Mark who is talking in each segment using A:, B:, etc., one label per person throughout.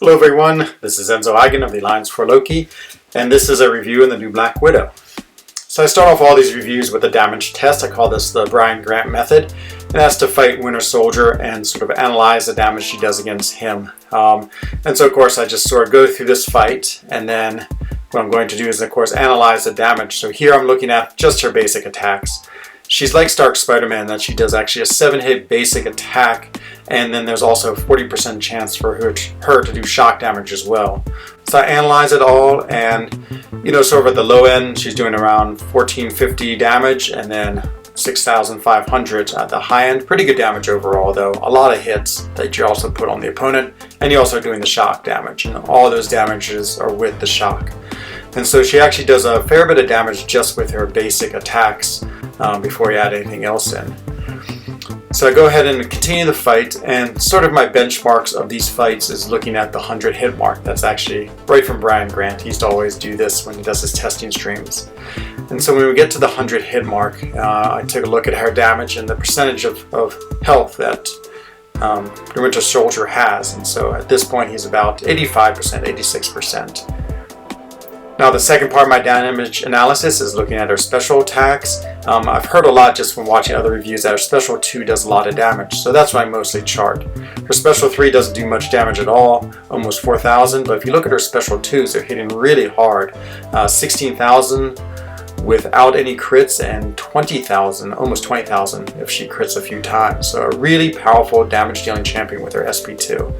A: Hello everyone, this is Enzo Hagen of the Alliance for Loki, and this is a review on the new Black Widow. So I start off all these reviews with a damage test. I call this the Brian Grant method, and that's to fight Winter Soldier and sort of analyze the damage she does against him. And so of course I just sort of go through this fight, and then what I'm going to do is of course analyze the damage. So here I'm looking at just her basic attacks. She's like Stark Spider-Man, that she does actually a 7-hit basic attack, and then there's also a 40% chance for her to do shock damage as well. So I analyze it all, and sort of at the low end, she's doing around 1450 damage, and then 6,500 at the high end. Pretty good damage overall though. A lot of hits that you also put on the opponent, and you're also doing the shock damage, and all those damages are with the shock. And so she actually does a fair bit of damage just with her basic attacks before you add anything else in. So I go ahead and continue the fight, and sort of my benchmarks of these fights is looking at the 100 hit mark. That's actually right from Brian Grant. He used to always do this when he does his testing streams. And so when we get to the 100 hit mark, I took a look at her damage and the percentage of health that the Winter Soldier has. And so at this point he's about 85%, 86%. Now the second part of my damage analysis is looking at her special attacks. I've heard a lot just from watching other reviews that her special 2 does a lot of damage, so that's what I mostly chart. Her special 3 doesn't do much damage at all, almost 4,000, but if you look at her special 2s, they're hitting really hard. 16,000 without any crits, and 20,000, almost 20,000 if she crits a few times. So a really powerful damage dealing champion with her SP2.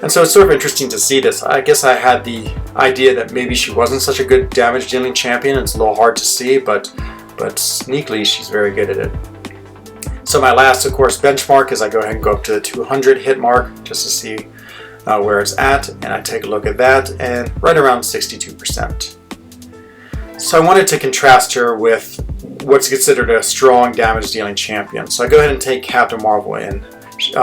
A: And so it's sort of interesting to see this. I guess I had the idea that maybe she wasn't such a good damage dealing champion. It's a little hard to see, but sneakily she's very good at it. So my last, of course, benchmark is I go ahead and go up to the 200 hit mark just to see where it's at, and I take a look at that, and right around 62%. So I wanted to contrast her with what's considered a strong damage dealing champion. So I go ahead and take Captain Marvel in.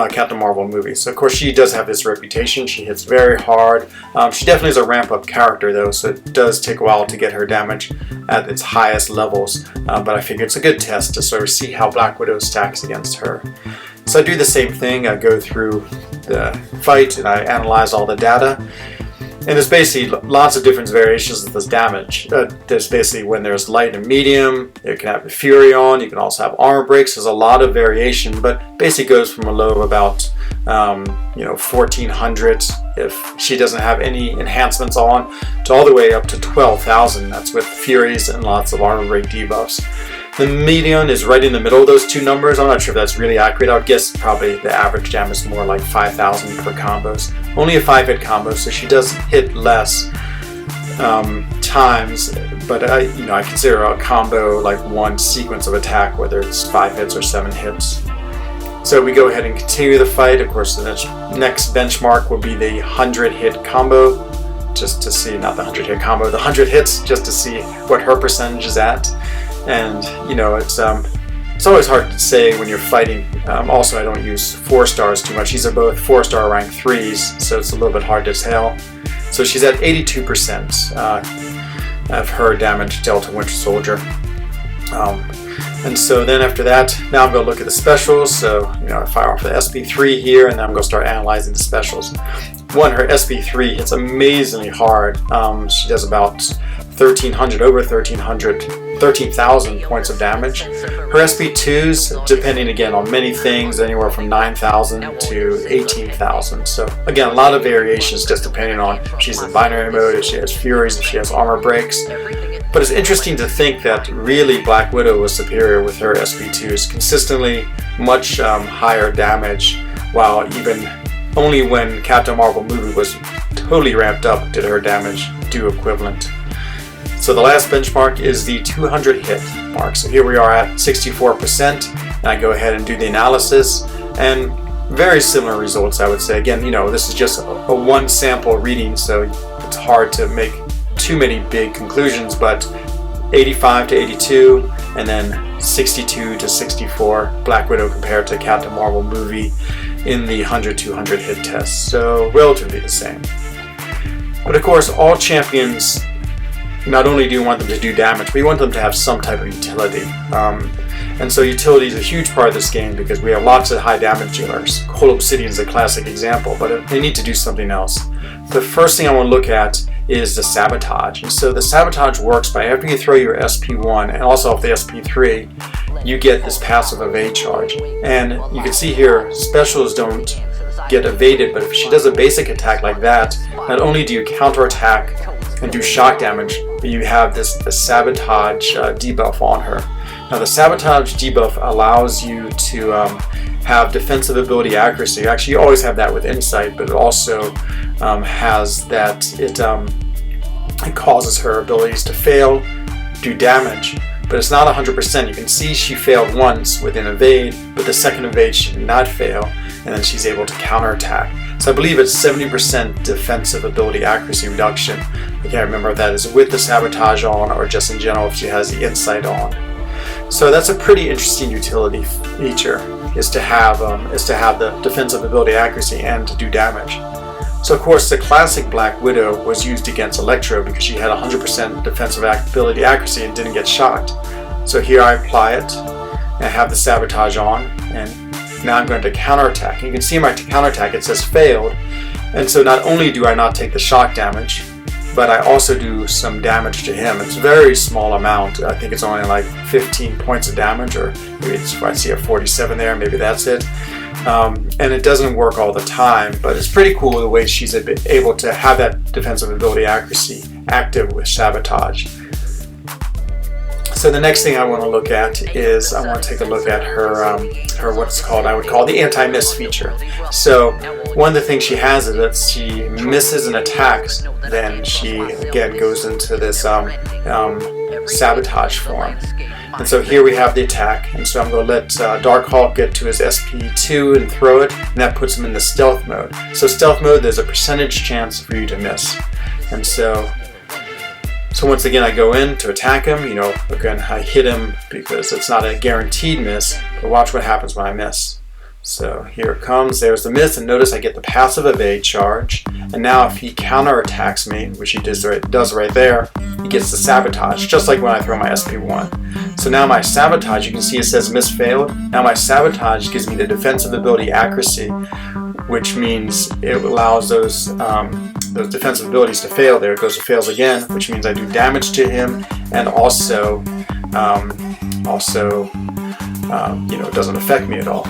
A: Captain Marvel movie. So of course she does have this reputation. She hits very hard. She definitely is a ramp up character though, so it does take a while to get her damage at its highest levels. But I figure it's a good test to sort of see how Black Widow stacks against her. So I do the same thing. I go through the fight and I analyze all the data. And there's basically lots of different variations of this damage. There's basically when there's light and medium, you can have the Fury on, you can also have armor breaks. There's a lot of variation, but basically goes from a low of about 1,400 if she doesn't have any enhancements on, to all the way up to 12,000. That's with Furies and lots of armor break debuffs. The median is right in the middle of those two numbers. I'm not sure if that's really accurate. I would guess probably the average damage is more like 5,000 per combos. Only a 5-hit combo, so she does hit less times, but I consider a combo like one sequence of attack, whether it's 5 hits or 7 hits. So we go ahead and continue the fight. Of course, the next benchmark will be the 100 hit combo, just to see, not the 100 hit combo, the 100 hits, just to see what her percentage is at. And it's always hard to say when you're fighting. Also, I don't use 4 stars too much. These are both 4-star rank 3s, so it's a little bit hard to tell. So she's at 82% of her damage dealt to Winter Soldier. And so then after that, now I'm going to look at the specials. So I fire off the SP3 here, and then I'm going to start analyzing the specials. One, her SP3 hits amazingly hard. She does about 1,300, over 13,000 points of damage. Her SP2s, depending again on many things, anywhere from 9,000 to 18,000. So again, a lot of variations just depending on if she's in binary mode, if she has Furies, if she has armor breaks. But it's interesting to think that really Black Widow was superior with her SP2s, consistently much higher damage, while even only when Captain Marvel movie was totally ramped up did her damage do equivalent. So the last benchmark is the 200 hit mark. So here we are at 64%, and I go ahead and do the analysis, and very similar results, I would say. Again, this is just a one sample reading, so it's hard to make too many big conclusions, but 85 to 82, and then 62 to 64 Black Widow compared to Captain Marvel movie in the 100-200 hit test. So relatively the same. But of course, all champions, not only do you want them to do damage, but you want them to have some type of utility. And so utility is a huge part of this game because we have lots of high damage dealers. Cold Obsidian is a classic example, but they need to do something else. The first thing I want to look at is the Sabotage. And so the Sabotage works by after you throw your SP1 and also off the SP3, you get this passive evade charge. And you can see here, specials don't get evaded, but if she does a basic attack like that, not only do you counterattack and do shock damage, but you have the Sabotage debuff on her. Now the Sabotage debuff allows you to have defensive ability accuracy. Actually, you always have that with Insight, but it also has that it causes her abilities to fail, do damage, but it's not 100%. You can see she failed once with an evade, but the second evade she did not fail, and then she's able to counterattack. So I believe it's 70% defensive ability accuracy reduction. I can't remember if that is with the Sabotage on or just in general if she has the Insight on. So that's a pretty interesting utility feature, is to have the defensive ability accuracy and to do damage. So of course the classic Black Widow was used against Electro because she had 100% defensive ability accuracy and didn't get shocked. So here I apply it and I have the Sabotage on, and now I'm going to counterattack. You can see my counterattack, it says failed, and so not only do I not take the shock damage, but I also do some damage to him. It's a very small amount. I think it's only like 15 points of damage, or maybe it's, I see a 47 there, maybe that's it. And it doesn't work all the time, but it's pretty cool the way she's able to have that defensive ability accuracy active with Sabotage. So the next thing I want to look at is I want to take a look at her what's called, I would call the anti-miss feature. So one of the things she has is that she misses an attack, then she again goes into this Sabotage form. And so here we have the attack, and so I'm going to let Darkhawk get to his SP2 and throw it, and that puts him in the stealth mode. So stealth mode, there's a percentage chance for you to miss. And so once again I go in to attack him, again I hit him because it's not a guaranteed miss, but watch what happens when I miss. So here it comes, there's the miss, and notice I get the passive evade charge, and now if he counterattacks me, which he does right there, he gets the Sabotage, just like when I throw my SP1. So now my Sabotage, you can see it says miss failed, now my Sabotage gives me the defensive ability accuracy, which means it allows those defensive abilities to fail. There it goes, it fails again, which means I do damage to him, and also it doesn't affect me at all.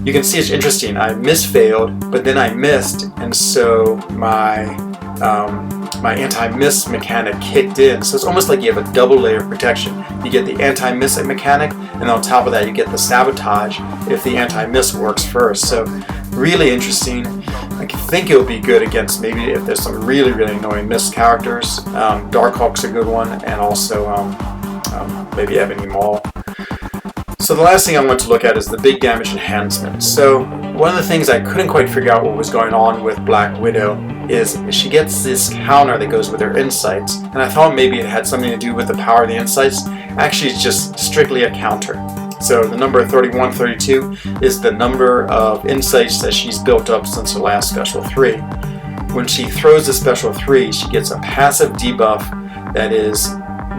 A: You can see it's interesting. I misfailed, but then I missed, and so my anti-miss mechanic kicked in. So it's almost like you have a double layer of protection. You get the anti-miss mechanic, and on top of that you get the Sabotage if the anti-miss works first. So really interesting. I think it'll be good against maybe if there's some really annoying miss characters. Darkhawk's a good one, and also maybe Ebony Maw. So the last thing I want to look at is the big damage enhancement. So one of the things I couldn't quite figure out what was going on with Black Widow is she gets this counter that goes with her insights, and I thought maybe it had something to do with the power of the insights. Actually, it's just strictly a counter. So the number 3132 is the number of insights that she's built up since her last special 3. When she throws the special 3, she gets a passive debuff that is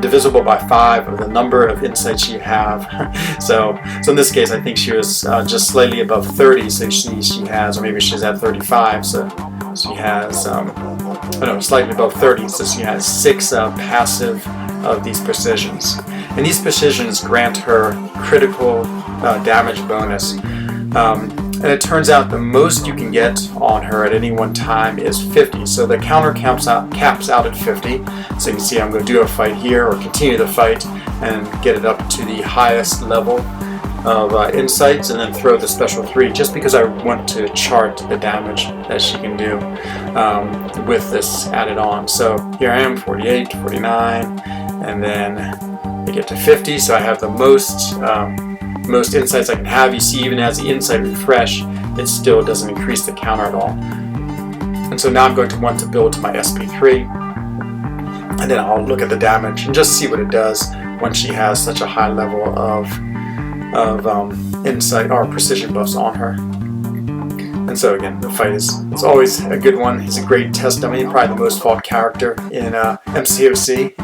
A: divisible by 5 of the number of insights you have. so in this case, I think she was just slightly above 30, so she has, or maybe she's at 35, so she has, slightly above 30, so she has 6 passive of these precisions. And these precisions grant her critical damage bonus. And it turns out the most you can get on her at any one time is 50. So the counter caps out at 50. So you can see I'm going to do a fight here, or continue the fight, and get it up to the highest level of insights, and then throw the special 3, just because I want to chart the damage that she can do with this added on. So here I am, 48, 49, and then I get to 50, so I have the most insights I can have. You see, even as the insight refresh, it still doesn't increase the counter at all. And so now I'm going to want to build to my SP3, and then I'll look at the damage and just see what it does when she has such a high level of insight or precision buffs on her. And so again, the fight it's always a good one. He's a great test dummy, probably the most fought character in MCOC.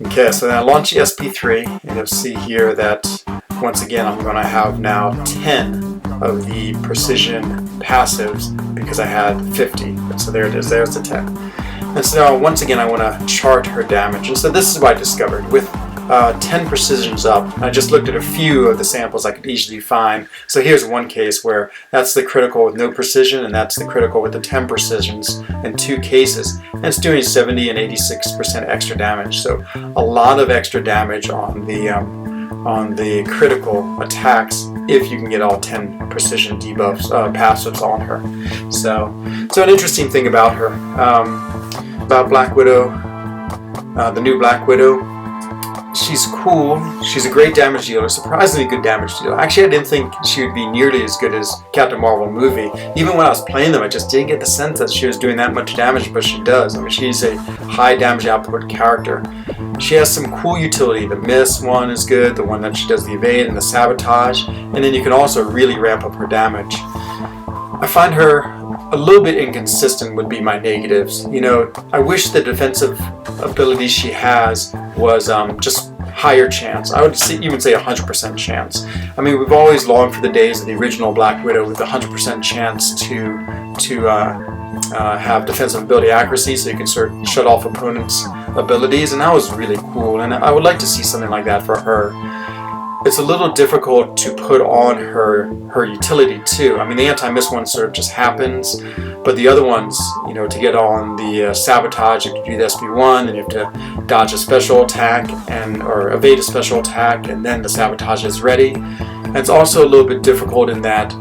A: Okay, so then I launch the SP3, and you'll see here that once again, I'm going to have now 10 of the precision passives because I had 50. And so there it is, there's the 10. And so now, once again, I want to chart her damage. And so this is what I discovered. With 10 precisions up, I just looked at a few of the samples I could easily find. So here's one case where that's the critical with no precision, and that's the critical with the 10 precisions in 2 cases. And it's doing 70 and 86% extra damage. So a lot of extra damage on the critical attacks if you can get all 10 precision debuffs, passives on her. So an interesting thing about her, about Black Widow, the new Black Widow. She's cool. She's a great damage dealer, surprisingly good damage dealer. Actually, I didn't think she would be nearly as good as Captain Marvel movie. Even when I was playing them, I just didn't get the sense that she was doing that much damage, but she does. I mean, she's a high damage output character. She has some cool utility. The miss one is good, the one that she does the evade and the sabotage, and then you can also really ramp up her damage. I find her a little bit inconsistent would be my negatives. You know, I wish the defensive ability she has was just higher chance. I would even say 100% chance. I mean, we've always longed for the days of the original Black Widow with 100% chance to have defensive ability accuracy, so you can sort of shut off opponents' abilities, and that was really cool. And I would like to see something like that for her. It's a little difficult to put on her utility too. I mean, the anti-miss one sort of just happens, but the other ones, you know, to get on the sabotage, you have to do the SB1, and you have to dodge a special attack or evade a special attack, and then the sabotage is ready. And it's also a little bit difficult in that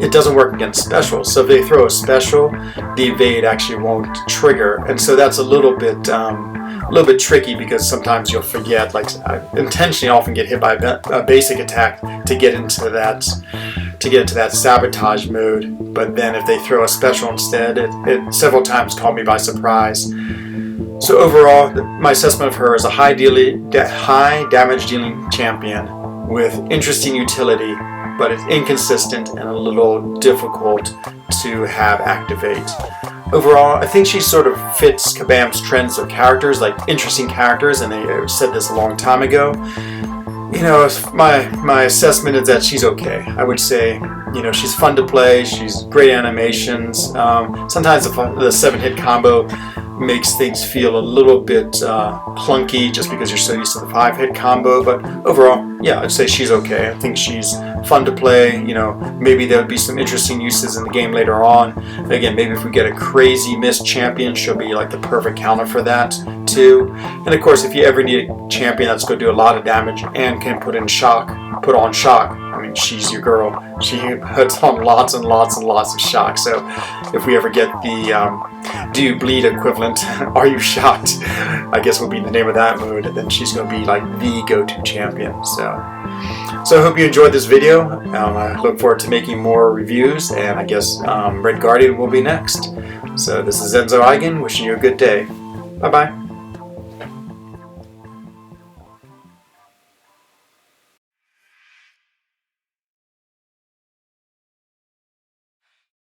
A: it doesn't work against specials. So if they throw a special, the evade actually won't trigger, and so that's a little bit tricky because sometimes you'll forget. Like, I intentionally often get hit by a basic attack to get into that sabotage mode. But then if they throw a special instead, it several times caught me by surprise. So overall, my assessment of her is a high damage dealing champion with interesting utility, but it's inconsistent and a little difficult to have activate. Overall, I think she sort of fits Kabam's trends of characters, like interesting characters, and they said this a long time ago. You know, my assessment is that she's okay. I would say, you know, she's fun to play, she's great animations. Sometimes the 7-hit combo makes things feel a little bit clunky just because you're so used to the 5-hit combo, but overall, yeah, I'd say she's okay. I think she's fun to play. You know, maybe there would be some interesting uses in the game later on. Again, maybe if we get a crazy missed champion, she'll be like the perfect counter for that too. And of course, if you ever need a champion that's going to do a lot of damage and can put on shock, I mean, she's your girl. She puts on lots and lots and lots of shock. So if we ever get the do you bleed equivalent, are you shocked, I guess would be the name of that mode, then she's going to be like the go-to champion. So I hope you enjoyed this video. I look forward to making more reviews, and I guess Red Guardian will be next. So this is Enzo Eigen, wishing you a good day. Bye-bye.